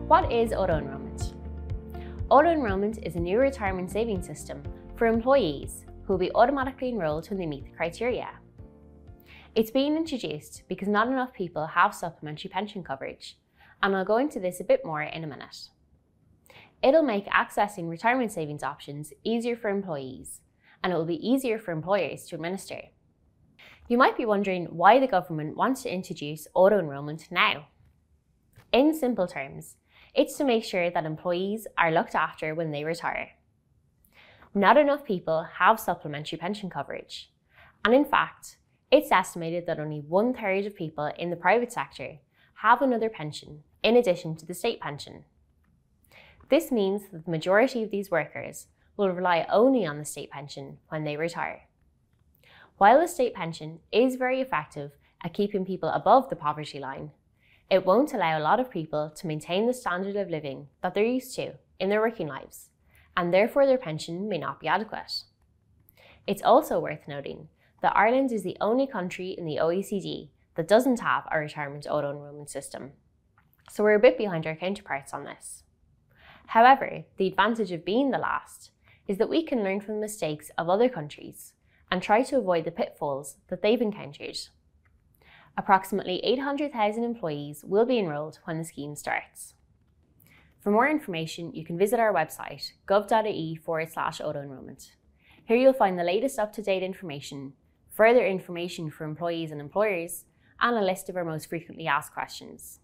What is auto-enrolment? Auto-enrolment is a new retirement savings system for employees who will be automatically enrolled when they meet the criteria. It's being introduced because not enough people have supplementary pension coverage, and I'll go into this a bit more in a minute. It'll make accessing retirement savings options easier for employees, and it will be easier for employers to administer. You might be wondering why the government wants to introduce auto-enrolment now. In simple terms, it's to make sure that employees are looked after when they retire. Not enough people have supplementary pension coverage, and in fact, it's estimated that only 1/3 of people in the private sector have another pension in addition to the state pension. This means that the majority of these workers will rely only on the state pension when they retire. While the state pension is very effective at keeping people above the poverty line, it won't allow a lot of people to maintain the standard of living that they're used to in their working lives, and therefore their pension may not be adequate. It's also worth noting that Ireland is the only country in the OECD that doesn't have a retirement auto-enrolment system, so we're a bit behind our counterparts on this. However, the advantage of being the last is that we can learn from the mistakes of other countries and try to avoid the pitfalls that they've encountered. Approximately 800,000 employees will be enrolled when the scheme starts. For more information, you can visit our website, gov.ie/auto-enrolment. Here you'll find the latest up-to-date information, further information for employees and employers, and a list of our most frequently asked questions.